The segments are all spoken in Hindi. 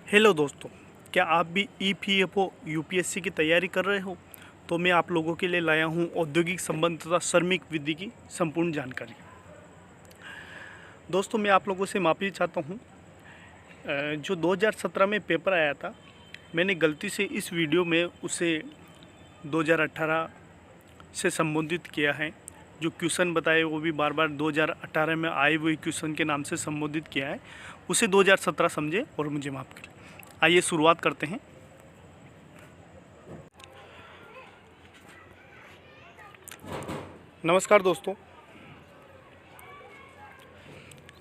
हेलो दोस्तों, क्या आप भी ईपीएफओ यूपीएससी की तैयारी कर रहे हो? तो मैं आप लोगों के लिए लाया हूं औद्योगिक संबंध तथा श्रमिक विधि की संपूर्ण जानकारी। दोस्तों, मैं आप लोगों से माफ़ी चाहता हूं। जो 2017 में पेपर आया था, मैंने गलती से इस वीडियो में उसे 2018 से संबोधित किया है। जो क्वेश्चन बताए वो भी बार बार 2018 में आए हुए क्वेश्चन के नाम से संबोधित किया है। उसे 2017 समझे और मुझे माफ़ करें। आइए शुरुआत करते हैं। नमस्कार दोस्तों,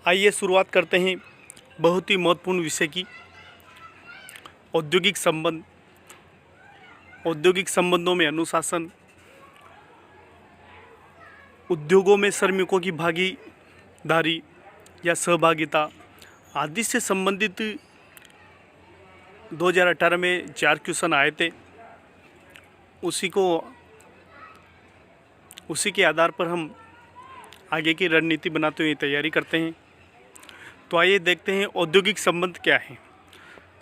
आइए शुरुआत करते हैं बहुत ही महत्वपूर्ण विषय की, औद्योगिक संबंध। औद्योगिक संबंधों में अनुशासन, उद्योगों में श्रमिकों की भागीदारी या सहभागिता आदि से संबंधित 2018 में 4 क्वेश्चन आए थे। उसी के आधार पर हम आगे की रणनीति बनाते हुए तैयारी करते हैं। तो आइए देखते हैं औद्योगिक संबंध क्या है।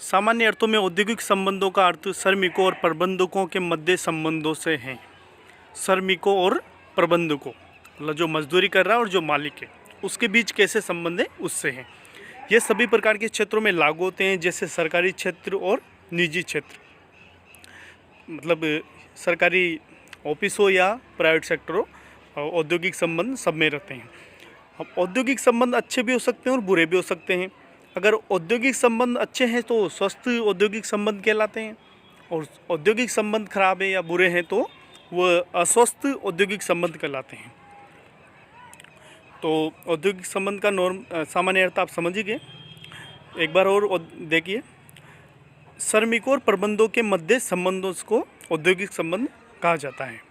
सामान्य अर्थों में औद्योगिक संबंधों का अर्थ श्रमिकों और प्रबंधकों के मध्य संबंधों से है। श्रमिकों और प्रबंधकों, मतलब जो मजदूरी कर रहा है और जो मालिक है, उसके बीच कैसे संबंध है उससे है। ये सभी प्रकार के क्षेत्रों में लागू होते हैं, जैसे सरकारी क्षेत्र और निजी क्षेत्र, मतलब सरकारी ऑफिस हो या प्राइवेट सेक्टर हो, औद्योगिक संबंध सब में रहते हैं। अब औद्योगिक संबंध अच्छे भी हो सकते हैं और बुरे भी हो सकते हैं। अगर औद्योगिक संबंध अच्छे हैं तो स्वस्थ औद्योगिक संबंध कहलाते हैं, और औद्योगिक संबंध खराब है या बुरे हैं तो वह अस्वस्थ औद्योगिक संबंध कहलाते हैं। तो औद्योगिक संबंध का नॉर्म सामान्य अर्थ आप समझ ही गए। एक बार और देखिए, श्रमिकों और प्रबंधों के मध्य संबंधों को औद्योगिक संबंध कहा जाता है।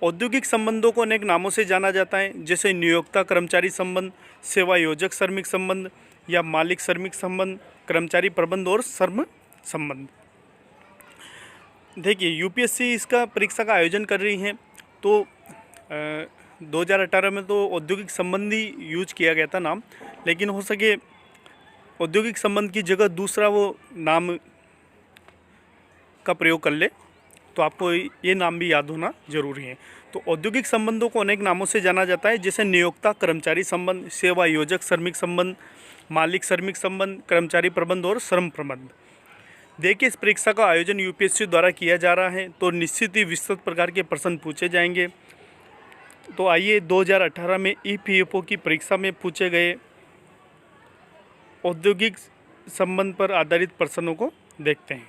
औद्योगिक संबंधों को अनेक नामों से जाना जाता है, जैसे नियोक्ता कर्मचारी संबंध, सेवा योजक श्रमिक संबंध या मालिक श्रमिक संबंध, कर्मचारी प्रबंध और श्रम संबंध। देखिए, यूपीएससी इसका परीक्षा का आयोजन कर रही है, तो 2018 में तो औद्योगिक संबंध ही यूज किया गया था नाम, लेकिन हो सके औद्योगिक संबंध की जगह दूसरा वो नाम का प्रयोग कर ले, तो आपको ये नाम भी याद होना जरूरी है। तो औद्योगिक संबंधों को अनेक नामों से जाना जाता है, जैसे नियोक्ता कर्मचारी संबंध, सेवा योजक श्रमिक संबंध, मालिक श्रमिक संबंध, कर्मचारी प्रबंध और श्रम प्रबंध। देखिए, इस परीक्षा का आयोजन यूपीएससी द्वारा किया जा रहा है, तो निश्चित ही विस्तृत प्रकार के प्रश्न पूछे जाएंगे। तो आइए 2018 में ईपीएफओ की परीक्षा में पूछे गए औद्योगिक संबंध पर आधारित प्रश्नों को देखते हैं।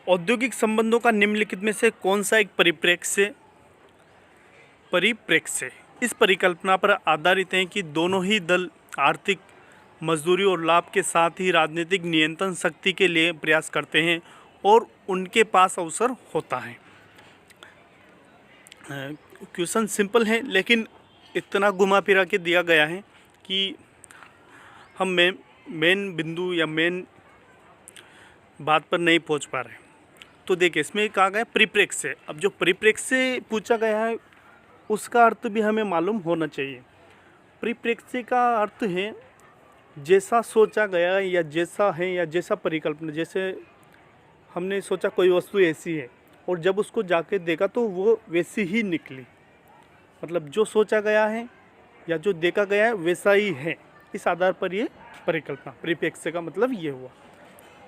औद्योगिक संबंधों का निम्नलिखित में से कौन सा एक परिप्रेक्ष्य इस परिकल्पना पर आधारित है कि दोनों ही दल आर्थिक, मजदूरी और लाभ के साथ ही राजनीतिक नियंत्रण शक्ति के लिए प्रयास करते हैं और उनके पास अवसर होता है। क्वेश्चन सिंपल है, लेकिन इतना घुमा फिरा के दिया गया है कि हम मेन बिंदु या मेन बात पर नहीं पहुंच पा रहे। तो देखिए, इसमें कहा गया परिप्रेक्ष्य। अब जो परिप्रेक्ष्य पूछा गया है उसका अर्थ भी हमें मालूम होना चाहिए। परिप्रेक्ष्य का अर्थ है जैसा सोचा गया या जैसा है या जैसा परिकल्पना। जैसे हमने सोचा कोई वस्तु ऐसी है और जब उसको जाके देखा तो वो वैसी ही निकली, मतलब जो सोचा गया है या जो देखा गया है वैसा ही है। इस आधार पर ये परिकल्पना, परिप्रेक्ष्य का मतलब ये हुआ।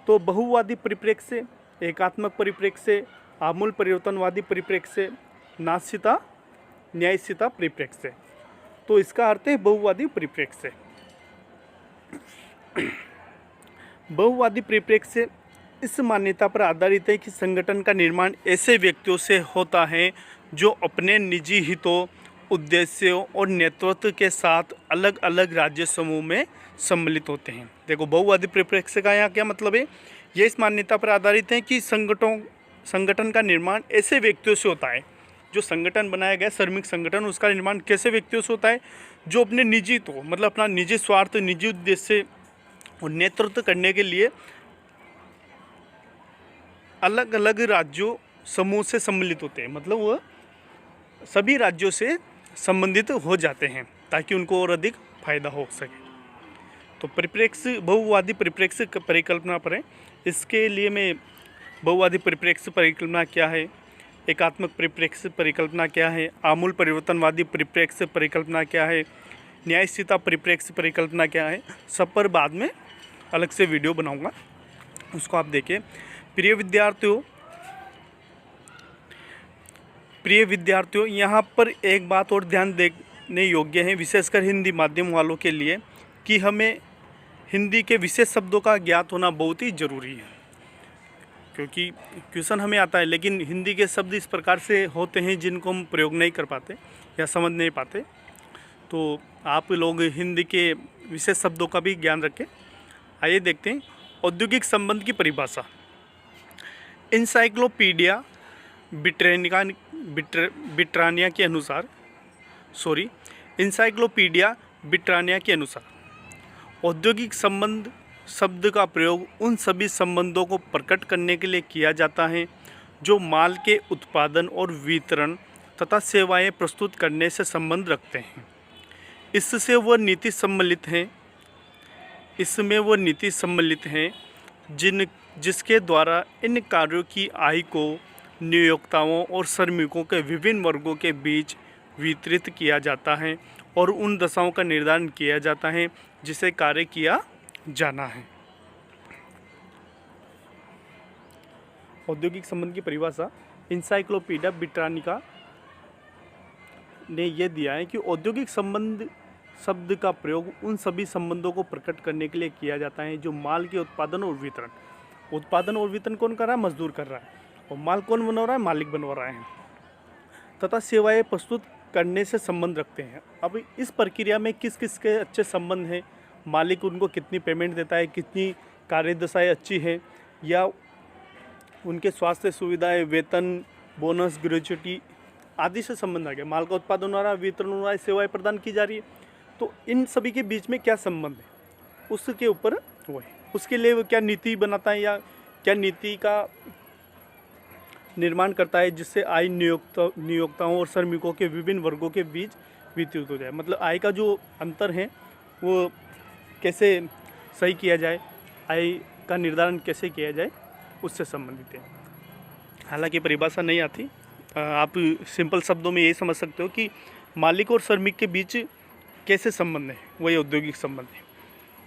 तो बहुवादी परिप्रेक्ष्य, एकात्मक परिप्रेक्ष्य, आमूल परिवर्तनवादी परिप्रेक्ष्य, नास्यता न्यायस्यता परिप्रेक्ष्य। तो इसका अर्थ है बहुवादी परिप्रेक्ष्य। बहुवादी परिप्रेक्ष्य इस मान्यता पर आधारित है कि संगठन का निर्माण ऐसे व्यक्तियों से होता है जो अपने निजी हितों, उद्देश्यों और नेतृत्व के साथ अलग अलग राज्य समूह में सम्मिलित होते हैं। देखो, बहुवादी परिप्रेक्ष्य का यहाँ क्या मतलब है। ये इस मान्यता पर आधारित है कि संगठन का निर्माण ऐसे व्यक्तियों से होता है, जो संगठन बनाया गया श्रमिक संगठन, उसका निर्माण कैसे व्यक्तियों से होता है जो अपने निजी हितों, मतलब अपना निजी स्वार्थ, निजी उद्देश्य और नेतृत्व करने के लिए अलग अलग राज्यों समूह से सम्मिलित होते हैं। मतलब वह सभी राज्यों से संबंधित हो जाते हैं ताकि उनको और अधिक फायदा हो सके। तो परिप्रेक्ष्य बहुवादी परिप्रेक्ष्य परिकल्पना पर है। इसके लिए मैं बहुवादी परिप्रेक्ष्य परिकल्पना क्या है, एकात्मक परिप्रेक्ष्य परिकल्पना क्या है, आमूल परिवर्तनवादी परिप्रेक्ष्य परिकल्पना क्या है, न्यायस्थिता परिप्रेक्ष्य परिकल्पना क्या है, सब पर बाद में अलग से वीडियो बनाऊंगा, उसको आप देखिए। प्रिय विद्यार्थियों, यहाँ पर एक बात और ध्यान देने योग्य है, विशेषकर हिंदी माध्यम वालों के लिए, कि हमें हिंदी के विशेष शब्दों का ज्ञात होना बहुत ही ज़रूरी है। क्योंकि क्वेश्चन हमें आता है, लेकिन हिंदी के शब्द इस प्रकार से होते हैं जिनको हम प्रयोग नहीं कर पाते या समझ नहीं पाते। तो आप लोग हिंदी के विशेष शब्दों का भी ज्ञान रखें। आइए देखते हैं औद्योगिक संबंध की परिभाषा। इंसाइक्लोपीडिया ब्रिटानिया के अनुसार औद्योगिक संबंध शब्द का प्रयोग उन सभी संबंधों को प्रकट करने के लिए किया जाता है जो माल के उत्पादन और वितरण तथा सेवाएं प्रस्तुत करने से संबंध रखते हैं। इसमें वह नीति सम्मिलित हैं जिसके द्वारा इन कार्यों की आय को नियोक्ताओं और श्रमिकों के विभिन्न वर्गों के बीच वितरित किया जाता है और उन दशाओं का निर्धारण किया जाता है जिसे कार्य किया जाना है। औद्योगिक संबंध की परिभाषा इंसाइक्लोपीडिया ब्रिटानिका ने यह दिया है कि औद्योगिक संबंध शब्द का प्रयोग उन सभी संबंधों को प्रकट करने के लिए किया जाता है जो माल के उत्पादन और वितरण कौन कर रहा है, मजदूर कर रहा है, और माल कौन बना रहा है, मालिक बनवा रहा है, तथा सेवाएं प्रस्तुत करने से संबंध रखते हैं। अब इस प्रक्रिया में किस किस के अच्छे संबंध हैं, मालिक उनको कितनी पेमेंट देता है, कितनी कार्यदशाएं अच्छी है, या उनके स्वास्थ्य सुविधाएं, वेतन, बोनस, ग्रेच्युटी आदि से संबंध आ गया। माल का उत्पादन हो रहा है, वितरण हो रहा है, सेवाएं प्रदान की जा रही है, तो इन सभी के बीच में क्या संबंध है उसके ऊपर वो है। उसके लिए वो क्या नीति बनाता है या क्या नीति का निर्माण करता है जिससे आय नियोक्ताओं और श्रमिकों के विभिन्न वर्गों के बीच वितरित हो जाए। मतलब आय का जो अंतर है वो कैसे सही किया जाए, आय का निर्धारण कैसे किया जाए, उससे संबंधित है। हालांकि परिभाषा नहीं आती, आप सिंपल शब्दों में यही समझ सकते हो कि मालिक और श्रमिक के बीच कैसे संबंध है, वही औद्योगिक संबंध है।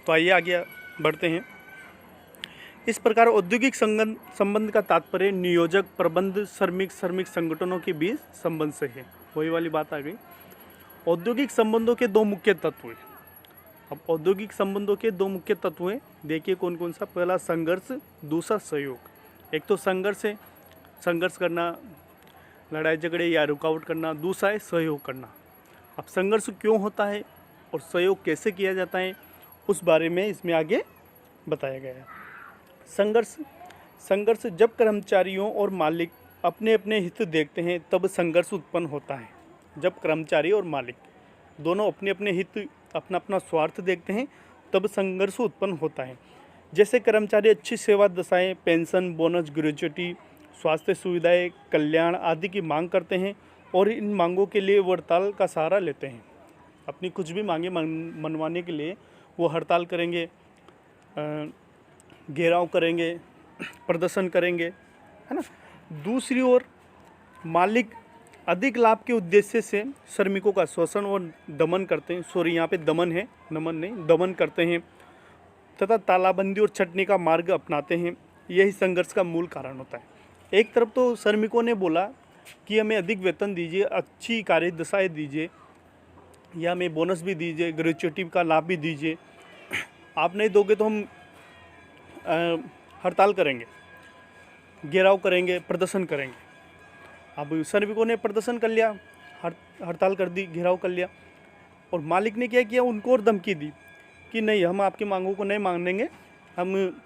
तो आइए आगे बढ़ते हैं। इस प्रकार औद्योगिक संबंध का तात्पर्य नियोजक, प्रबंध, श्रमिक संगठनों के बीच संबंध से है। वही वाली बात आ गई। औद्योगिक संबंधों के दो मुख्य तत्व हैं। अब औद्योगिक संबंधों के दो मुख्य तत्व हैं, देखिए कौन कौन सा। पहला संघर्ष, दूसरा सहयोग। एक तो संघर्ष है, संघर्ष करना, लड़ाई झगड़े या रुकावट करना। दूसरा है सहयोग करना। अब संघर्ष क्यों होता है और सहयोग कैसे किया जाता है, उस बारे में इसमें आगे बताया गया है। संघर्ष जब कर्मचारियों और मालिक अपने अपने हित देखते हैं तब संघर्ष उत्पन्न होता है। जब कर्मचारी और मालिक दोनों अपने अपने हित, अपना अपना स्वार्थ देखते हैं तब संघर्ष उत्पन्न होता है। जैसे कर्मचारी अच्छी सेवा दशाएं, पेंशन, बोनस, ग्रेच्युटी, स्वास्थ्य सुविधाएं, कल्याण आदि की मांग करते हैं और इन मांगों के लिए वो हड़ताल का सहारा लेते हैं। अपनी कुछ भी मांगे मनवाने के लिए वो हड़ताल करेंगे, घेराव करेंगे, प्रदर्शन करेंगे, है ना। दूसरी ओर मालिक अधिक लाभ के उद्देश्य से श्रमिकों का शोषण और दमन करते हैं। सॉरी, यहाँ पे दमन है, नमन नहीं, दमन करते हैं तथा तालाबंदी और छटनी का मार्ग अपनाते हैं। यही संघर्ष का मूल कारण होता है। एक तरफ तो श्रमिकों ने बोला कि हमें अधिक वेतन दीजिए, अच्छी कार्यदशाएं दीजिए, या हमें बोनस भी दीजिए, ग्रेच्युटी का लाभ भी दीजिए। आप नहीं दोगे तो हम हड़ताल करेंगे, घेराव करेंगे, प्रदर्शन करेंगे। अब श्रमिकों ने प्रदर्शन कर लिया, हड़ताल कर दी, घेराव कर लिया, और मालिक ने क्या किया, उनको और धमकी दी कि नहीं, हम आपकी मांगों को नहीं मानेंगे, हम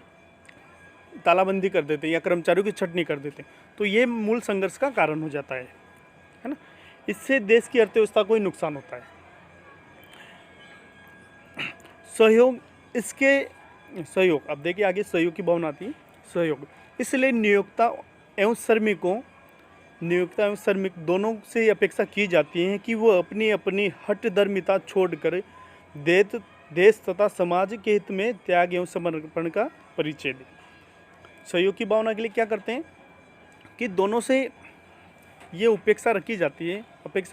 तालाबंदी कर देते हैं या कर्मचारियों की छटनी कर देते हैं। तो ये मूल संघर्ष का कारण हो जाता है ना। इससे देश की अर्थव्यवस्था को ही नुकसान होता है। सहयोग, अब देखिए आगे सहयोग की भावना आती है। सहयोग, इसलिए नियोक्ता एवं श्रमिक दोनों से अपेक्षा की जाती है कि वो अपनी अपनी हठधर्मिता छोड़कर देश तथा समाज के हित में त्याग एवं समर्पण का परिचय दे। सहयोग की भावना के लिए क्या करते हैं कि दोनों से ये अपेक्षा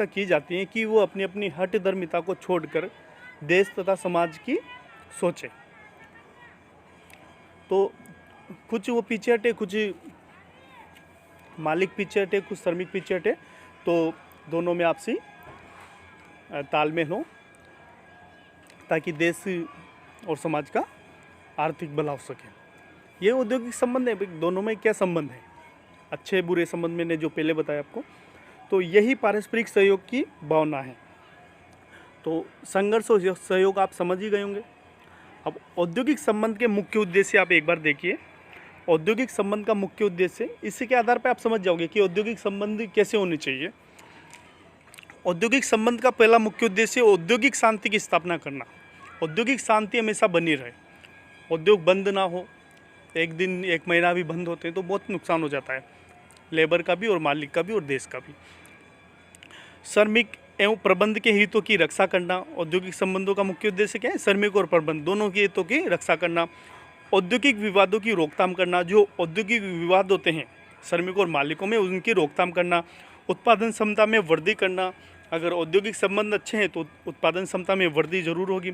की जाती है कि वो अपनी अपनी हठ धर्मिता को छोड़कर देश तथा समाज की सोचे। तो कुछ वो पीछे हटे, कुछ मालिक पीछे हटे, कुछ श्रमिक पीछे हटे, तो दोनों में आपसी तालमेल हो ताकि देश और समाज का आर्थिक भला हो सके। ये औद्योगिक संबंध है। दोनों में क्या संबंध है? अच्छे बुरे संबंध मैंने जो पहले बताया आपको, तो यही पारस्परिक सहयोग की भावना है। तो संघर्ष और सहयोग आप समझ ही गए होंगे। अब औद्योगिक संबंध के मुख्य उद्देश्य आप एक बार देखिए। औद्योगिक संबंध का मुख्य उद्देश्य, इसके के आधार पर आप समझ जाओगे कि औद्योगिक संबंध कैसे होने चाहिए। औद्योगिक संबंध का पहला मुख्य उद्देश्य औद्योगिक शांति की स्थापना करना। औद्योगिक शांति हमेशा बनी रहे, उद्योग बंद ना हो। एक दिन एक महीना भी बंद होते हैं तो बहुत नुकसान हो जाता है, लेबर का भी और मालिक का भी और देश का भी। श्रमिक एवं प्रबंध के हितों की रक्षा करना। औद्योगिक संबंधों का मुख्य उद्देश्य क्या है? श्रमिक और प्रबंध दोनों के हितों की रक्षा करना। औद्योगिक विवादों की रोकथाम करना। जो औद्योगिक विवाद होते हैं श्रमिकों और मालिकों में, उनकी रोकथाम करना। उत्पादन क्षमता में वृद्धि करना। अगर औद्योगिक संबंध अच्छे हैं तो उत्पादन क्षमता में वृद्धि जरूर होगी।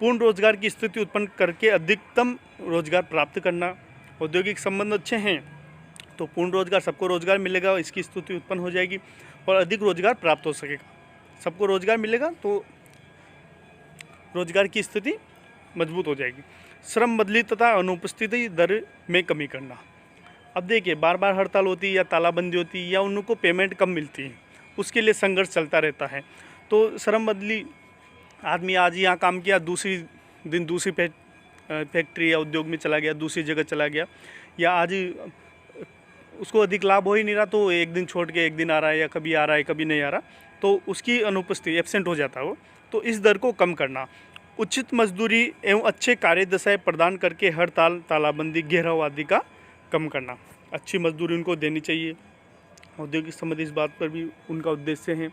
पूर्ण रोजगार की स्थिति उत्पन्न करके अधिकतम रोजगार प्राप्त करना। औद्योगिक संबंध अच्छे हैं तो पूर्ण रोजगार, सबको रोजगार मिलेगा, इसकी स्थिति उत्पन्न हो जाएगी और अधिक रोजगार प्राप्त हो सकेगा। सबको रोजगार मिलेगा तो रोजगार की स्थिति मजबूत हो जाएगी। श्रम बदली तथा अनुपस्थिति दर में कमी करना। अब देखिए, बार बार हड़ताल होती है या तालाबंदी होती है या उनको पेमेंट कम मिलती है, उसके लिए संघर्ष चलता रहता है। तो श्रम बदली, आदमी आज यहाँ काम किया, दूसरी दिन दूसरी फैक्ट्री या उद्योग में चला गया, दूसरी जगह चला गया, या आज उसको अधिक लाभ हो ही नहीं रहा तो एक दिन छोड़ के एक दिन आ रहा है, या कभी आ रहा है कभी नहीं आ रहा, तो उसकी अनुपस्थिति, एब्सेंट हो जाता है वो। तो इस दर को कम करना। उचित मजदूरी एवं अच्छे कार्यदशाएं प्रदान करके हड़ताल, तालाबंदी, घेराव आदि का कम करना। अच्छी मजदूरी उनको देनी चाहिए। औद्योगिक संबंध इस बात पर भी उनका उद्देश्य है।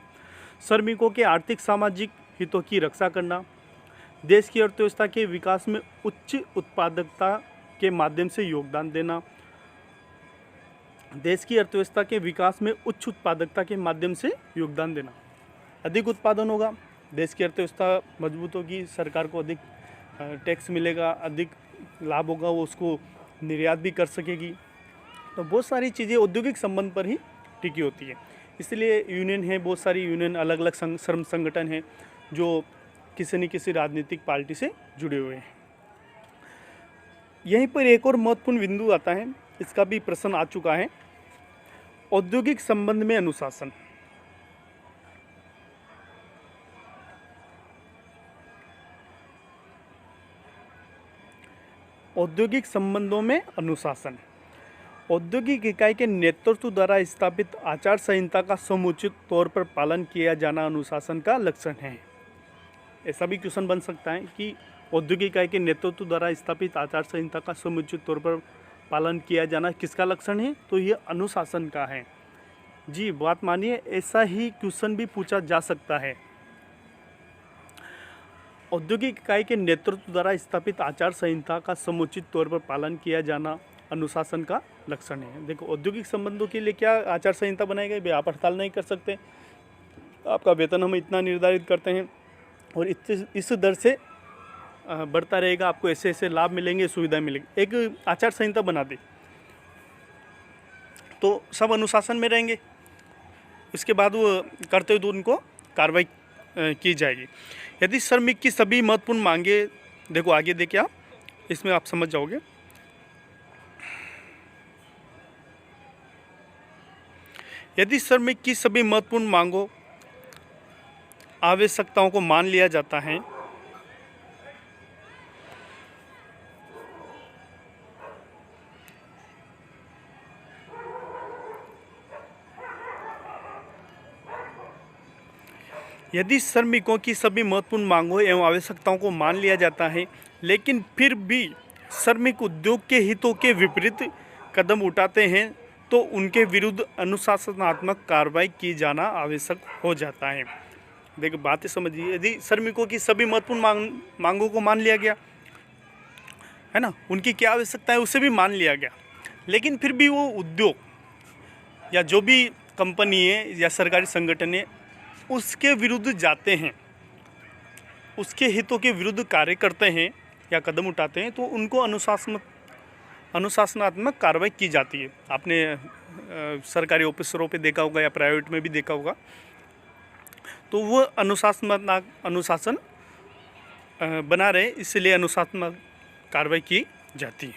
श्रमिकों के आर्थिक सामाजिक हितों की रक्षा करना। देश की अर्थव्यवस्था के विकास में उच्च उत्पादकता के माध्यम से योगदान देना। देश की अर्थव्यवस्था के विकास में उच्च उत्पादकता के माध्यम से योगदान देना। अधिक उत्पादन होगा, देश की अर्थव्यवस्था मजबूत होगी, सरकार को अधिक टैक्स मिलेगा, अधिक लाभ होगा, वो उसको निर्यात भी कर सकेगी। तो बहुत सारी चीज़ें औद्योगिक संबंध पर ही टिकी होती है। इसलिए यूनियन है, बहुत सारी यूनियन, अलग अलग श्रम संगठन हैं जो किसी न किसी राजनीतिक पार्टी से जुड़े हुए हैं। यहीं पर एक और महत्वपूर्ण बिंदु आता है, इसका भी प्रश्न आ चुका है। औद्योगिक संबंध में अनुशासन। औद्योगिक संबंधों में अनुशासन। औद्योगिक इकाई के नेतृत्व द्वारा स्थापित आचार संहिता का समुचित तौर पर पालन किया जाना अनुशासन का लक्षण है। ऐसा भी क्वेश्चन बन सकता है कि औद्योगिक इकाई के नेतृत्व द्वारा स्थापित आचार संहिता का समुचित तौर पर पालन किया जाना किसका लक्षण है? तो ये अनुशासन का है। जी बात मानिए, ऐसा ही क्वेश्चन भी पूछा जा सकता है। औद्योगिक इकाई के नेतृत्व द्वारा स्थापित आचार संहिता का समुचित तौर पर पालन किया जाना अनुशासन का लक्षण है। देखो, औद्योगिक संबंधों के लिए क्या आचार संहिता बनाई गई? आप हड़ताल नहीं कर सकते, आपका वेतन हम इतना निर्धारित करते हैं और इस दर से बढ़ता रहेगा, आपको ऐसे ऐसे लाभ मिलेंगे, सुविधा मिलेगी। एक आचार संहिता बना दी तो सब अनुशासन में रहेंगे। इसके बाद वो करते हुए उनको कार्रवाई की जाएगी। यदि श्रमिक की सभी महत्वपूर्ण मांगे, देखो आगे देखिए आप, इसमें आप समझ जाओगे। यदि श्रमिक की सभी महत्वपूर्ण मांगों, आवश्यकताओं को मान लिया जाता है, यदि श्रमिकों की सभी महत्वपूर्ण मांगों एवं आवश्यकताओं को मान लिया जाता है, लेकिन फिर भी श्रमिक उद्योग के हितों के विपरीत कदम उठाते हैं, तो उनके विरुद्ध अनुशासनात्मक कार्रवाई की जाना आवश्यक हो जाता है। देखो बातें समझिए, यदि श्रमिकों की सभी महत्वपूर्ण मांगों को मान लिया गया है ना, उनकी क्या आवश्यकता है उसे भी मान लिया गया, लेकिन फिर भी वो उद्योग या जो भी कंपनी है या सरकारी संगठन है उसके विरुद्ध जाते हैं, उसके हितों के विरुद्ध कार्य करते हैं या कदम उठाते हैं, तो उनको अनुशासनात्मक कार्रवाई की जाती है। आपने सरकारी ऑफिसरों पे देखा होगा या प्राइवेट में भी देखा होगा, तो वो अनुशासन बना रहे, इसलिए अनुशासनात्मक कार्रवाई की जाती है।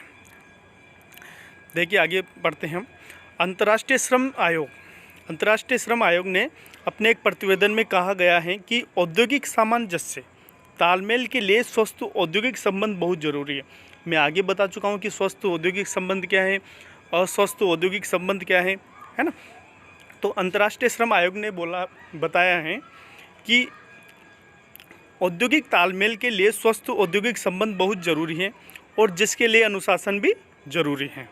देखिए आगे बढ़ते हैं हम। अंतर्राष्ट्रीय श्रम आयोग ने अपने एक प्रतिवेदन में कहा गया है कि औद्योगिक सामंजस्य तालमेल के लिए स्वस्थ औद्योगिक संबंध बहुत जरूरी है। मैं आगे बता चुका हूँ कि स्वस्थ औद्योगिक संबंध क्या है, अस्वस्थ औद्योगिक संबंध क्या है ना। तो अंतर्राष्ट्रीय श्रम आयोग ने बताया है कि औद्योगिक तालमेल के लिए स्वस्थ औद्योगिक संबंध बहुत जरूरी है और जिसके लिए अनुशासन भी जरूरी है।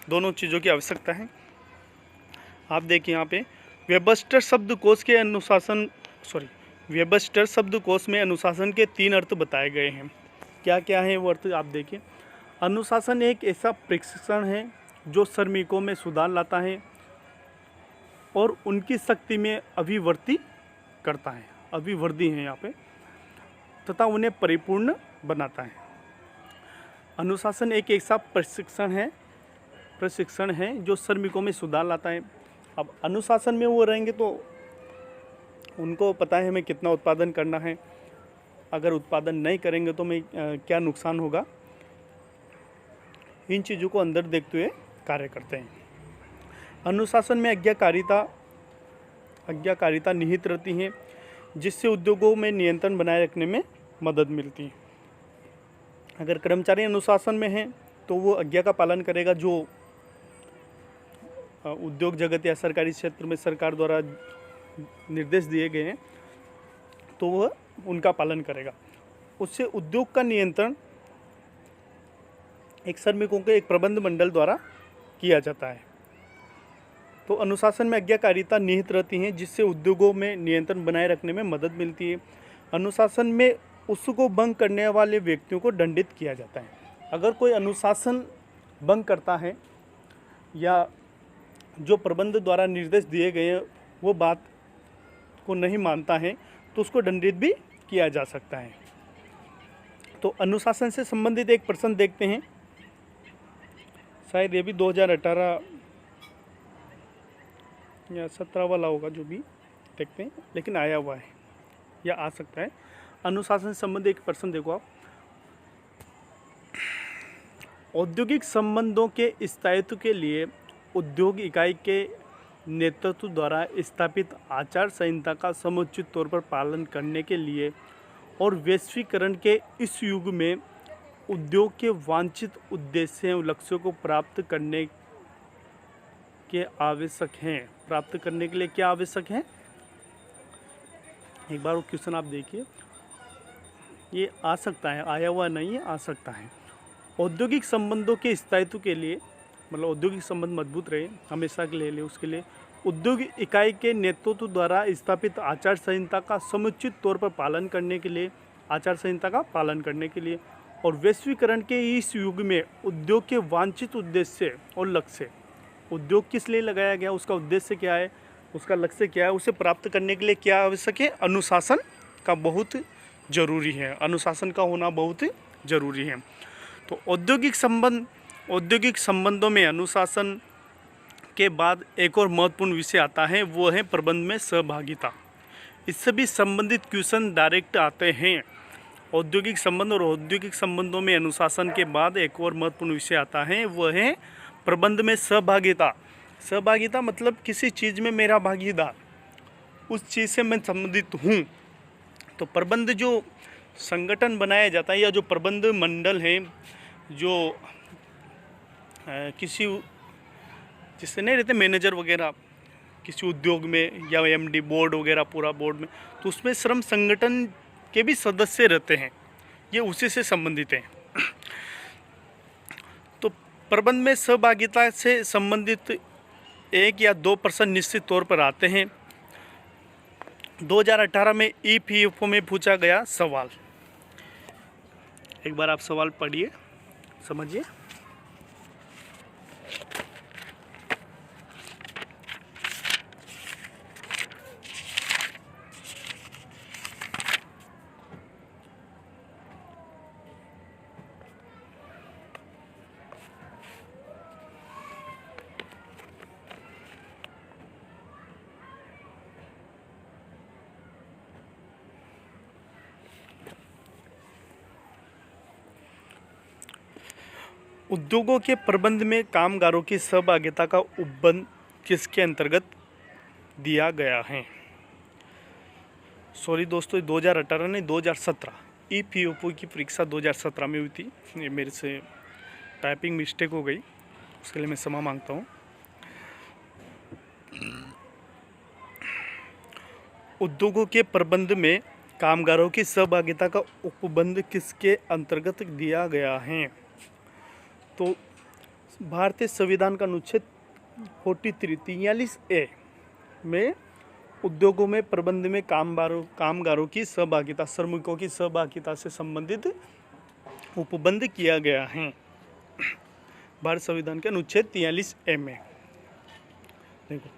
दोनों चीज़ों की आवश्यकता है। आप देखिए यहाँ पे वेबस्टर शब्दकोश में अनुशासन के 3 अर्थ बताए गए हैं। क्या क्या है वो अर्थ आप देखिए। अनुशासन एक ऐसा प्रशिक्षण है जो श्रमिकों में सुधार लाता है और उनकी शक्ति में अभिवृद्धि करता है, अभिवृद्धि है यहाँ पे, तथा उन्हें परिपूर्ण बनाता है। अनुशासन एक ऐसा प्रशिक्षण है जो श्रमिकों में सुधार लाता है। अब अनुशासन में वो रहेंगे तो उनको पता है हमें कितना उत्पादन करना है, अगर उत्पादन नहीं करेंगे तो क्या नुकसान होगा, इन चीज़ों को अंदर देखते हुए कार्य करते हैं। अनुशासन में आज्ञाकारिता निहित रहती है, जिससे उद्योगों में नियंत्रण बनाए रखने में मदद मिलती है। अगर कर्मचारी अनुशासन में हैं तो वो आज्ञा का पालन करेगा, जो उद्योग जगत या सरकारी क्षेत्र में सरकार द्वारा निर्देश दिए गए हैं तो वह उनका पालन करेगा। उससे उद्योग का नियंत्रण एक श्रमिकों के एक प्रबंध मंडल द्वारा किया जाता है। तो अनुशासन में आज्ञाकारिता निहित रहती है, जिससे उद्योगों में नियंत्रण बनाए रखने में मदद मिलती है। अनुशासन में उसको भंग करने वाले व्यक्तियों को दंडित किया जाता है। अगर कोई अनुशासन भंग करता है या जो प्रबंध द्वारा निर्देश दिए गए हैं वो बात को नहीं मानता है तो उसको दंडित भी किया जा सकता है। तो अनुशासन से संबंधित एक प्रश्न देखते हैं, शायद ये भी 2018 या 17 वाला होगा, जो भी देखते हैं, लेकिन आया हुआ है या आ सकता है। अनुशासन से संबंधित एक प्रश्न देखो आप। औद्योगिक संबंधों के स्थायित्व के लिए उद्योग इकाई के नेतृत्व द्वारा स्थापित आचार संहिता का समुचित तौर पर पालन करने के लिए और वैश्वीकरण के इस युग में उद्योग के वांछित उद्देश्यों लक्ष्यों को प्राप्त करने के आवश्यक हैं। प्राप्त करने के लिए क्या आवश्यक है, एक बार वो क्वेश्चन आप देखिए, ये आ सकता है, आया हुआ नहीं है, आ सकता है। औद्योगिक संबंधों के स्थायित्व के लिए, मतलब औद्योगिक संबंध मजबूत रहे हमेशा के लिए, उसके लिए उद्योग इकाई के नेतृत्व द्वारा स्थापित आचार संहिता का समुचित तौर पर पालन करने के लिए, आचार संहिता का पालन करने के लिए और वैश्वीकरण के इस युग में उद्योग के वांछित उद्देश्य और लक्ष्य, उद्योग किस लिए लगाया गया, उसका उद्देश्य क्या है, उसका लक्ष्य क्या है, उसे प्राप्त करने के लिए क्या आवश्यक है, अनुशासन का बहुत जरूरी है, अनुशासन का होना बहुत जरूरी है। तो औद्योगिक संबंधों में अनुशासन के बाद एक और महत्वपूर्ण विषय आता है, वो है प्रबंध में सहभागिता। इससे भी संबंधित क्वेश्चन डायरेक्ट आते हैं। औद्योगिक संबंध और औद्योगिक संबंधों में अनुशासन के बाद एक और महत्वपूर्ण विषय आता है, वह है प्रबंध में सहभागिता। सहभागिता मतलब किसी चीज़ में मेरा भागीदार, उस चीज़ से मैं संबंधित हूँ। तो प्रबंध जो संगठन बनाया जाता है या जो प्रबंध मंडल है, जो किसी जिससे नहीं रहते मैनेजर वगैरह किसी उद्योग में या एमडी बोर्ड वगैरह पूरा बोर्ड में, तो उसमें श्रम संगठन के भी सदस्य रहते हैं, ये उसी से संबंधित हैं। तो प्रबंध में सहभागिता से संबंधित 1 या 2% निश्चित तौर पर आते हैं 2018 में ईपीएफओ में पूछा गया सवाल। एक बार आप सवाल पढ़िए, समझिए। उद्योगों के प्रबंध में कामगारों की सहभागिता का उपबंध किसके अंतर्गत दिया गया है? सॉरी दोस्तों, 2018 नहीं 2017, ईपीएफओ की परीक्षा 2017 में हुई थी। ये मेरे से टाइपिंग मिस्टेक हो गई, उसके लिए मैं क्षमा मांगता हूँ। उद्योगों के प्रबंध में कामगारों की सहभागिता का उपबंध किसके अंतर्गत दिया गया है? तो भारतीय संविधान का अनुच्छेद 43 में उद्योगों में प्रबंध में कामगारों की सहभागिता, श्रमिकों की सहभागिता से संबंधित उपबंध किया गया है। भारत संविधान के अनुच्छेद 43 में देखो,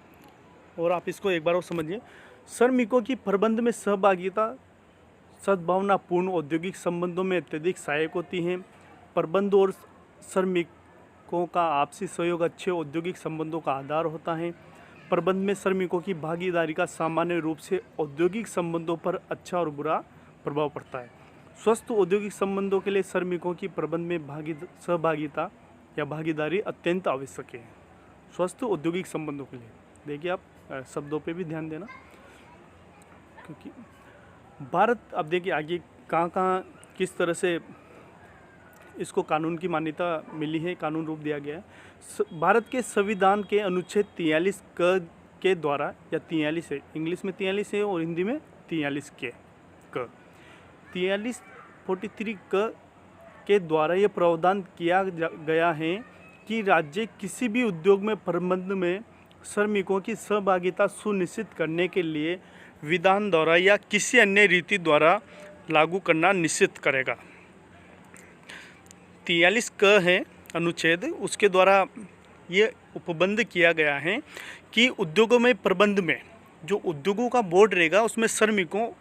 और आप इसको एक बार और समझिए। श्रमिकों की प्रबंध में सहभागिता सद्भावनापूर्ण औद्योगिक संबंधों में अत्यधिक सहायक होती है। प्रबंध और श्रमिकों का आपसी सहयोग अच्छे औद्योगिक संबंधों का आधार होता है। प्रबंध में श्रमिकों की भागीदारी का सामान्य रूप से औद्योगिक संबंधों पर अच्छा और बुरा प्रभाव पड़ता है। स्वस्थ औद्योगिक संबंधों के लिए श्रमिकों की प्रबंध में सहभागिता या भागीदारी अत्यंत आवश्यक है। स्वस्थ औद्योगिक संबंधों के लिए देखिए, आप शब्दों पे भी ध्यान देना, क्योंकि भारत, अब देखिए आगे कहाँ किस तरह से इसको कानून की मान्यता मिली है, कानून रूप दिया गया है। भारत के संविधान के अनुच्छेद 43 के द्वारा, या 43 है, इंग्लिश में 43 है और हिंदी में 43 के 43 के द्वारा ये प्रावधान किया गया है कि राज्य किसी भी उद्योग में प्रबंध में श्रमिकों की सहभागिता सुनिश्चित करने के लिए विधान द्वारा या किसी अन्य रीति द्वारा लागू करना निश्चित करेगा। 43 क है अनुच्छेद, उसके द्वारा ये उपबंध किया गया है कि उद्योगों में प्रबंध में जो उद्योगों का बोर्ड रहेगा उसमें श्रमिकों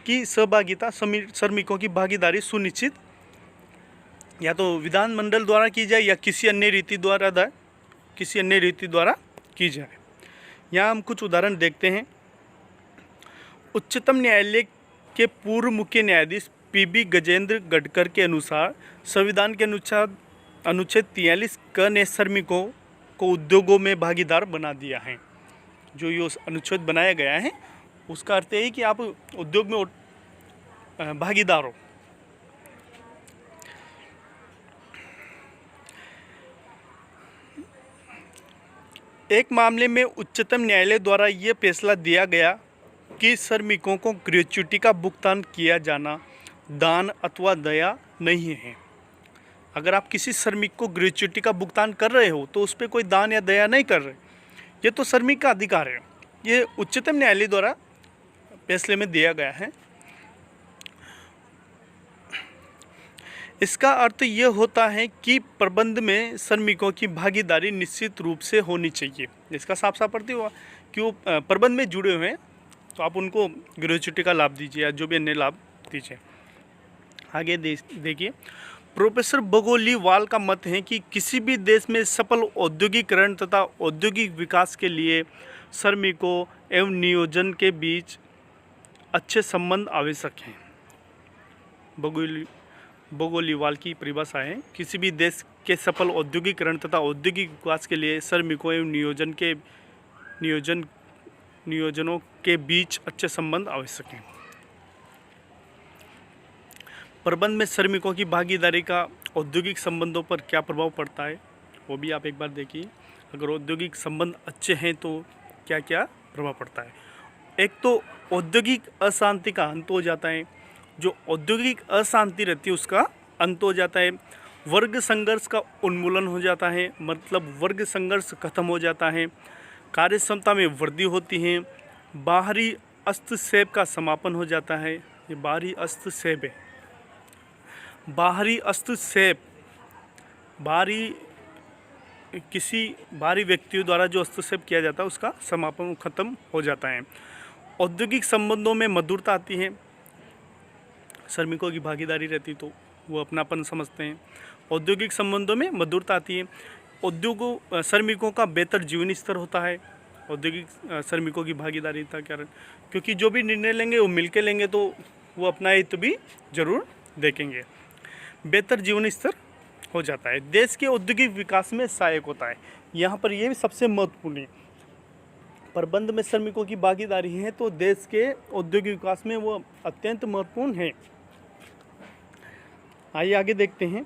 की सहभागिता, श्रमिकों की भागीदारी सुनिश्चित या तो विधानमंडल द्वारा की जाए या किसी अन्य रीति द्वारा की जाए। यहाँ हम कुछ उदाहरण देखते हैं। उच्चतम न्यायालय के पूर्व मुख्य न्यायाधीश पीबी गजेंद्र गडकर के अनुसार संविधान के अनुच्छेद 43 क ने श्रमिकों को उद्योगों में भागीदार बना दिया है। जो ये अनुच्छेद बनाया गया है उसका अर्थ है कि आप उद्योग में भागीदार हो। एक मामले में उच्चतम न्यायालय द्वारा यह फैसला दिया गया कि श्रमिकों को ग्रेच्युटी का भुगतान किया जाना दान अथवा दया नहीं है। अगर आप किसी श्रमिक को ग्रेच्युटी का भुगतान कर रहे हो तो उस पर कोई दान या दया नहीं कर रहे, ये तो श्रमिक का अधिकार है। ये उच्चतम न्यायालय द्वारा फैसले में दिया गया है। इसका अर्थ यह होता है कि प्रबंध में श्रमिकों की भागीदारी निश्चित रूप से होनी चाहिए। इसका साफ साफ अर्थ हुआ कि वो प्रबंध में जुड़े हुए हैं तो आप उनको ग्रेच्युटी का लाभ दीजिए या जो भी अन्य लाभ दीजिए। आगे देखिए, प्रोफेसर बगोलीवाल का मत है कि किसी भी देश में सफल औद्योगिकरण तथा औद्योगिक विकास के लिए श्रमिकों एवं नियोजन के बीच अच्छे संबंध आवश्यक हैं। बगोलीवाल की परिभाषा है, किसी भी देश के सफल औद्योगिकरण तथा औद्योगिक विकास के लिए श्रमिकों एवं नियोजनों के बीच अच्छे संबंध आवश्यक हैं। प्रबंध में श्रमिकों की भागीदारी का औद्योगिक संबंधों पर क्या प्रभाव पड़ता है वो भी आप एक बार देखिए। अगर औद्योगिक संबंध अच्छे हैं तो क्या क्या प्रभाव पड़ता है। एक तो औद्योगिक अशांति का अंत हो जाता है। जो औद्योगिक अशांति रहती है उसका अंत हो जाता है। वर्ग संघर्ष का उन्मूलन हो जाता है, मतलब वर्ग संघर्ष खत्म हो जाता है। कार्य क्षमता में वृद्धि होती है। बाहरी हस्तक्षेप का समापन हो जाता है। ये बाहरी हस्तक्षेप है। बाहरी हस्तक्षेप, किसी बाहरी व्यक्तियों द्वारा जो हस्तक्षेप किया जाता है उसका समापन खत्म हो जाता है। औद्योगिक संबंधों में मधुरता आती है। श्रमिकों की भागीदारी रहती तो वो अपनापन समझते हैं। औद्योगिक संबंधों में मधुरता आती है। उद्योगों श्रमिकों का बेहतर जीवन स्तर होता है। औद्योगिक श्रमिकों की भागीदारी का कारण, क्योंकि जो भी निर्णय लेंगे वो मिलकर लेंगे तो वो अपना हित भी जरूर देखेंगे। बेहतर जीवन स्तर हो जाता है। देश के औद्योगिक विकास में सहायक होता है। यहाँ पर ये भी सबसे महत्वपूर्ण है। प्रबंध में श्रमिकों की भागीदारी है तो देश के औद्योगिक विकास में वो अत्यंत महत्वपूर्ण है। आइए आगे देखते हैं।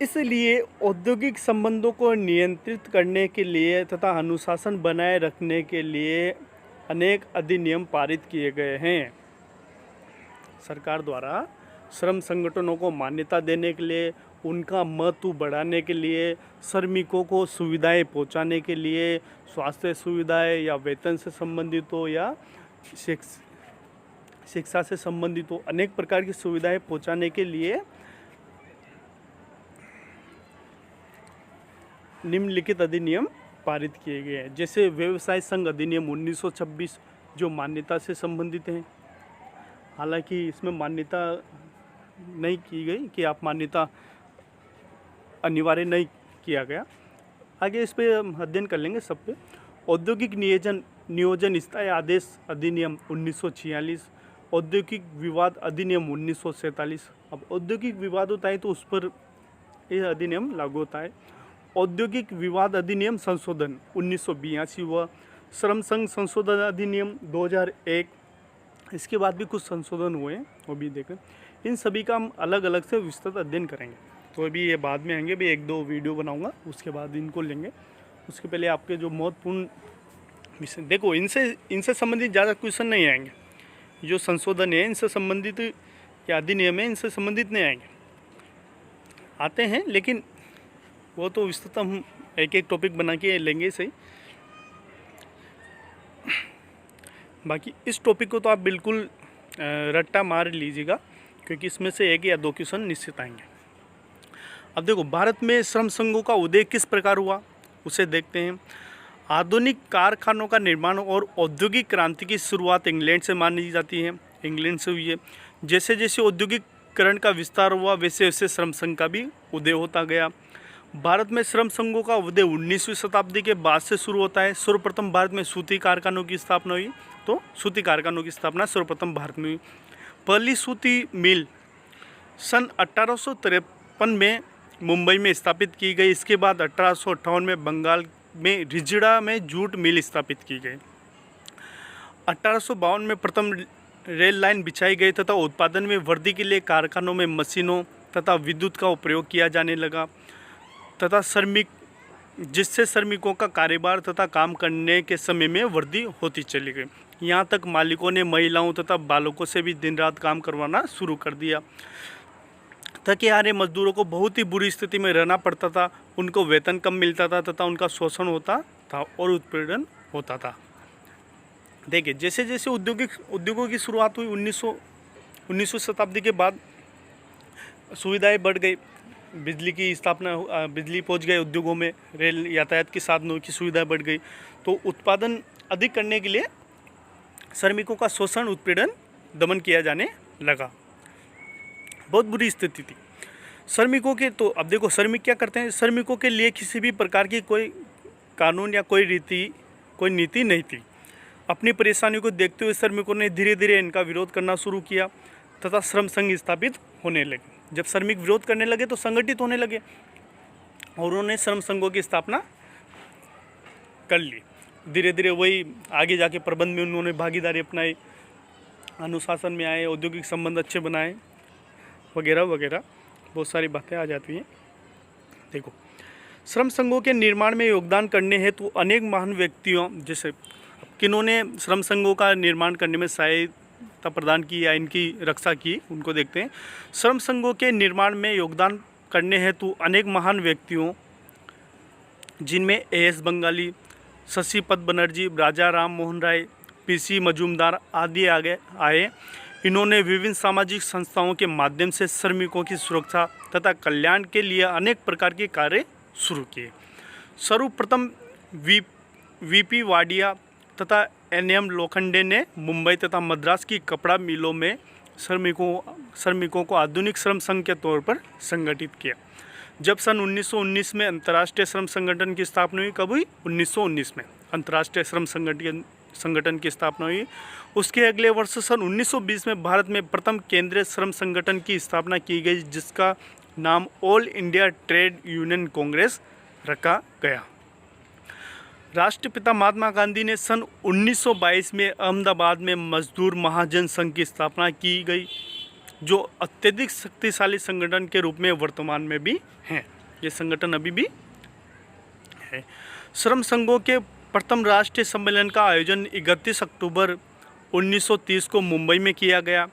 इसलिए औद्योगिक संबंधों को नियंत्रित करने के लिए तथा अनुशासन बनाए रखने के लिए अनेक अधिनियम पारित किए गए हैं। सरकार द्वारा श्रम संगठनों को मान्यता देने के लिए, उनका महत्व बढ़ाने के लिए, श्रमिकों को सुविधाएं पहुंचाने के लिए, स्वास्थ्य सुविधाएं या वेतन से संबंधित हो या शिक्षा से संबंधित हो, अनेक प्रकार की सुविधाएं पहुंचाने के लिए निम्नलिखित अधिनियम पारित किए गए हैं। जैसे व्यवसाय संघ अधिनियम 1926 जो मान्यता से संबंधित है। हालांकि इसमें मान्यता नहीं की गई कि आप मान्यता अनिवार्य नहीं किया गया। आगे इस पे हम अध्ययन कर लेंगे सब पे। औद्योगिक नियोजन स्थायी आदेश अधिनियम 1946, औद्योगिक विवाद अधिनियम 1947। अब औद्योगिक विवाद होता है तो उस पर यह अधिनियम लागू होता है। औद्योगिक विवाद अधिनियम संशोधन 1982 हुआ। श्रम संघ संशोधन अधिनियम 2001। इसके बाद भी कुछ संशोधन हुए हैं, वो भी देखें। इन सभी का हम अलग अलग से विस्तृत अध्ययन करेंगे। तो अभी ये बाद में आएंगे, भी 1-2 वीडियो बनाऊंगा, उसके बाद इनको लेंगे। उसके पहले आपके जो महत्वपूर्ण विषय देखो, इनसे संबंधित ज़्यादा क्वेश्चन नहीं आएंगे। जो संशोधन है इनसे संबंधित या अधिनियम है इनसे संबंधित नहीं आएंगे, आते हैं लेकिन वो तो विस्तृत हम एक एक टॉपिक बना के लेंगे सही। बाकी इस टॉपिक को तो आप बिल्कुल रट्टा मार लीजिएगा, क्योंकि इसमें से 1 या 2 क्वेश्चन निश्चित आएंगे। अब देखो, भारत में श्रम संघों का उदय किस प्रकार हुआ उसे देखते हैं। आधुनिक कारखानों का निर्माण और औद्योगिक क्रांति की शुरुआत इंग्लैंड से मानी जाती है। इंग्लैंड से हुई है। जैसे जैसे औद्योगिकरण का विस्तार हुआ वैसे वैसे श्रम संघ का भी उदय होता गया। भारत में श्रम संघों का उदय 19वीं शताब्दी के बाद से शुरू होता है। सर्वप्रथम भारत में सूती कारखानों की स्थापना हुई, तो सूती कारखानों की स्थापना सर्वप्रथम भारत में हुई। पहली सूती मिल सन 1853 में मुंबई में स्थापित की गई। इसके बाद 1858 में बंगाल में रिजड़ा में जूट मिल स्थापित की गई। 1852 में प्रथम रेल लाइन बिछाई गई तथा उत्पादन में वृद्धि के लिए कारखानों में मशीनों तथा विद्युत का उपयोग किया जाने लगा तथा जिससे श्रमिकों का कारोबार तथा काम करने के समय में वृद्धि होती चली गई। यहाँ तक मालिकों ने महिलाओं तथा बालकों से भी दिन रात काम करवाना शुरू कर दिया। थके हारे मजदूरों को बहुत ही बुरी स्थिति में रहना पड़ता था, उनको वेतन कम मिलता था तथा उनका शोषण होता था और उत्पीड़न होता था। देखिए, जैसे जैसे उद्योगों की शुरुआत हुई 19वीं शताब्दी के बाद सुविधाएं बढ़ गई, बिजली की स्थापना, बिजली पहुंच गए उद्योगों में, रेल यातायात के साधनों की सुविधाएं बढ़ गई, तो उत्पादन अधिक करने के लिए श्रमिकों का शोषण उत्पीड़न दमन किया जाने लगा। बहुत बुरी स्थिति थी श्रमिकों के। तो अब देखो, श्रमिक क्या करते हैं, श्रमिकों के लिए किसी भी प्रकार की कोई कानून या कोई नीति नहीं थी। अपनी परेशानियों को देखते हुए श्रमिकों ने धीरे धीरे इनका विरोध करना शुरू किया तथा श्रम संघ स्थापित होने लगे। जब श्रमिक विरोध करने लगे तो संगठित होने लगे और उन्होंने श्रम संघों की स्थापना कर ली। धीरे धीरे वही आगे जाके प्रबंध में उन्होंने भागीदारी अपनाई, अनुशासन में आए, औद्योगिक संबंध अच्छे बनाए, वगैरह वगैरह बहुत सारी बातें आ जाती हैं। देखो, श्रम संघों के निर्माण में योगदान करने हेतु अनेक महान व्यक्तियों, जैसे किन्होंने श्रम संघों का निर्माण करने में सहायता प्रदान की या इनकी रक्षा की, उनको देखते हैं। श्रम संघों के निर्माण में योगदान करने हेतु अनेक महान व्यक्तियों, जिनमें A.S. बंगाली, शशि पद बनर्जी, राजा राम मोहन राय, पीसी मजूमदार आदि आए। इन्होंने विभिन्न सामाजिक संस्थाओं के माध्यम से श्रमिकों की सुरक्षा तथा कल्याण के लिए अनेक प्रकार के कार्य शुरू किए। सर्वप्रथम वीपी वाडिया तथा एनएम लोखंडे ने मुंबई तथा मद्रास की कपड़ा मिलों में श्रमिकों को आधुनिक श्रम संघ के तौर पर संगठित किया। जब सन 1919 में अंतर्राष्ट्रीय श्रम संगठन की स्थापना हुई, कब हुई? 1919 में अंतर्राष्ट्रीय श्रम संगठन की स्थापना हुई। उसके अगले वर्ष सन 1920 में भारत में प्रथम केंद्रीय श्रम संगठन की स्थापना की गई, जिसका नाम all India trade union Congress रखा गया। राष्ट्रपिता महात्मा गांधी ने सन 1922 में अहमदाबाद में मजदूर महाजन संघ की स्थापना की गई, जो अत्यधिक शक्तिशाली संगठन के रूप में वर्तमान में भी हैं। ये संगठन अभी भी है। श्रम संघों के प्रथम राष्ट्रीय सम्मेलन का आयोजन 31 अक्टूबर 1930 को मुंबई में किया गया,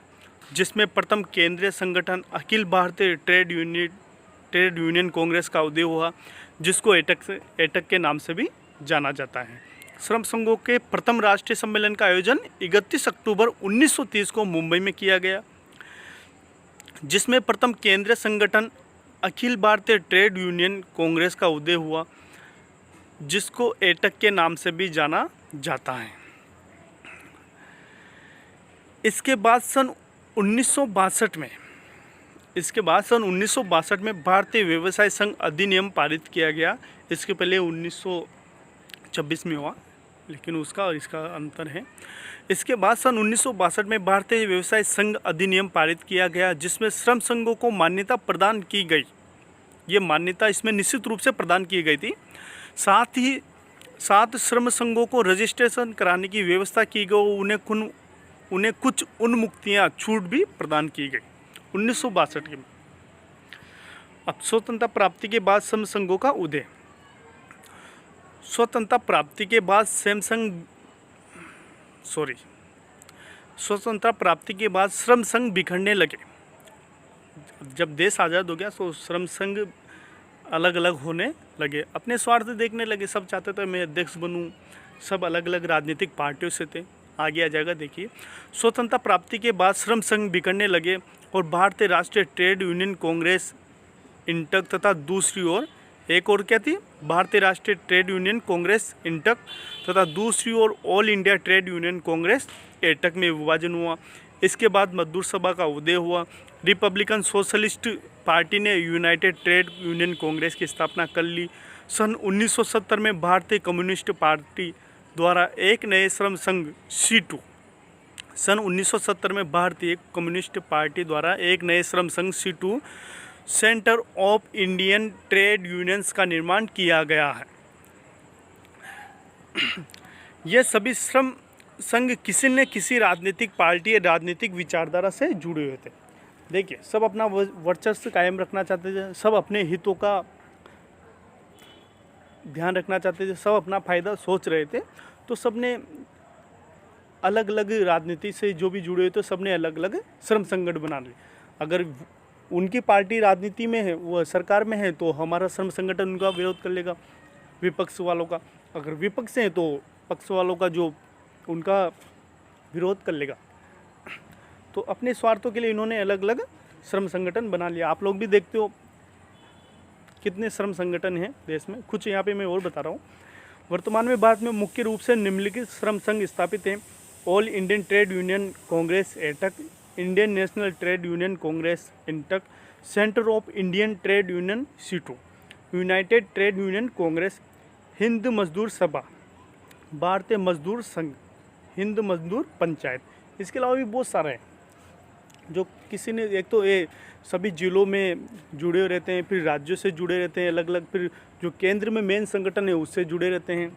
जिसमें प्रथम केंद्रीय संगठन अखिल भारतीय ट्रेड यूनियन कांग्रेस का उदय हुआ, जिसको एटक के नाम से भी जाना जाता है। श्रम संघों के प्रथम राष्ट्रीय सम्मेलन का आयोजन 31 अक्टूबर 1930 को मुंबई में किया गया, जिसमें प्रथम केंद्रीय संगठन अखिल भारतीय ट्रेड यूनियन कांग्रेस का उदय हुआ, जिसको एटक के नाम से भी जाना जाता है। इसके बाद सन 1962 में भारतीय व्यवसाय संघ अधिनियम पारित किया गया। इसके पहले 1926 में हुआ, लेकिन उसका और इसका अंतर है। इसके बाद सन 1962 में भारतीय व्यवसाय संघ अधिनियम पारित किया गया, जिसमें श्रम संघों को मान्यता प्रदान की गई। ये मान्यता इसमें निश्चित रूप से प्रदान की गई थी। साथ श्रम संघों को रजिस्ट्रेशन कराने की व्यवस्था की गई। उन्हें कुछ उन्मुक्तियाँ छूट भी प्रदान की गई 1962 के। अब स्वतंत्रता प्राप्ति के बाद श्रम संघों का उदय। स्वतंत्रता प्राप्ति के बाद श्रम संघ बिखरने लगे। जब देश आज़ाद हो गया तो श्रम संघ अलग अलग होने लगे, अपने स्वार्थ देखने लगे। सब चाहते थे मैं अध्यक्ष बनूं, सब अलग अलग राजनीतिक पार्टियों से थे। आगे आ जाएगा, देखिए। स्वतंत्रता प्राप्ति के बाद श्रम संघ बिखरने लगे और भारतीय राष्ट्रीय ट्रेड यूनियन कांग्रेस इंटक तथा दूसरी ओर एक और क्या थी? भारतीय राष्ट्रीय ट्रेड यूनियन कांग्रेस इंटक तथा दूसरी ओर all India trade union congress AITUC में विभाजन हुआ। इसके बाद मजदूर सभा का उदय हुआ। रिपब्लिकन सोशलिस्ट पार्टी ने यूनाइटेड ट्रेड यूनियन कांग्रेस की स्थापना कर ली। सन 1970 में भारतीय कम्युनिस्ट पार्टी द्वारा एक नए श्रम संघ C2 centre of Indian trade unions का निर्माण किया गया है। ये सभी श्रम संघ किसी न किसी राजनीतिक पार्टी या राजनीतिक विचारधारा से जुड़े हुए थे। देखिए, सब अपना वर्चस्व कायम रखना चाहते थे, सब अपने हितों का ध्यान रखना चाहते थे, सब अपना फ़ायदा सोच रहे थे। तो सब ने अलग अलग राजनीति से जो भी जुड़े हुए थे, सब ने अलग अलग श्रम संगठन बना लिए। अगर उनकी पार्टी राजनीति में है, वो सरकार में है, तो हमारा श्रम संगठन उनका विरोध कर लेगा, विपक्ष वालों का। अगर विपक्ष है तो पक्ष वालों का जो उनका विरोध कर लेगा। तो अपने स्वार्थों के लिए इन्होंने अलग अलग श्रम संगठन बना लिया। आप लोग भी देखते हो कितने श्रम संगठन हैं देश में। कुछ यहाँ पे मैं और बता रहा हूँ। वर्तमान में भारत में मुख्य रूप से निम्नलिखित श्रम संघ स्थापित हैं: all Indian trade union congress AITUC, Indian national trade union Congress INTUC, centre of Indian trade union C2, United trade union Congress, Hind मजदूर सभा, भारतीय मजदूर संघ, हिंद मजदूर पंचायत। इसके अलावा भी बहुत सारे हैं जो किसी ने, एक तो ये सभी जिलों में जुड़े रहते हैं, फिर राज्यों से जुड़े रहते हैं अलग अलग, फिर जो केंद्र में मेन संगठन है उससे जुड़े रहते हैं।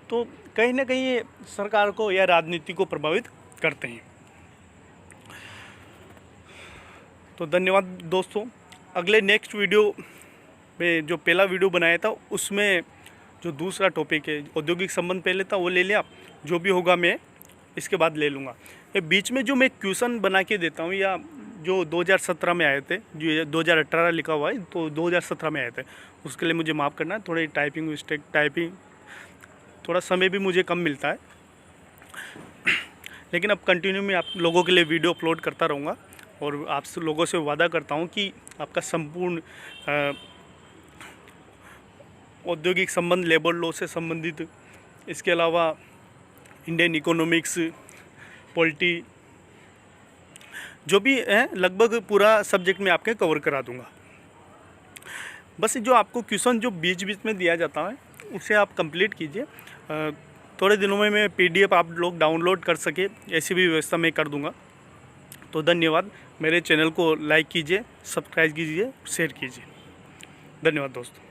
तो कहीं ना कहीं ये सरकार को या राजनीति को प्रभावित करते हैं। तो धन्यवाद दोस्तों। अगले नेक्स्ट वीडियो में जो पहला वीडियो बनाया था उसमें जो दूसरा टॉपिक है औद्योगिक संबंध पहले था वो ले लिया, जो भी होगा मैं इसके बाद ले लूँगा। ये बीच में जो मैं क्वेश्चन बना के देता हूँ या जो 2017 में आए थे, जो 2018 लिखा हुआ है तो 2017 में आए थे, उसके लिए मुझे माफ़ करना, थोड़ी टाइपिंग मिस्टेक, थोड़ा समय भी मुझे कम मिलता है। लेकिन अब कंटिन्यू मैं आप लोगों के लिए वीडियो अपलोड करता रहूँगा और आप लोगों से वादा करता हूँ कि आपका संपूर्ण औद्योगिक संबंध, लेबर लॉ से संबंधित, इसके अलावा इंडियन इकोनॉमिक्स, पॉलिटी, जो भी है लगभग पूरा सब्जेक्ट मैं आपके कवर करा दूँगा। बस जो आपको क्वेश्चन जो बीच बीच में दिया जाता है उसे आप कंप्लीट कीजिए। थोड़े दिनों में मैं PDF आप लोग डाउनलोड कर सके ऐसी भी व्यवस्था मैं कर दूंगा। तो धन्यवाद। मेरे चैनल को लाइक कीजिए, सब्सक्राइब कीजिए, शेयर कीजिए। धन्यवाद दोस्तों।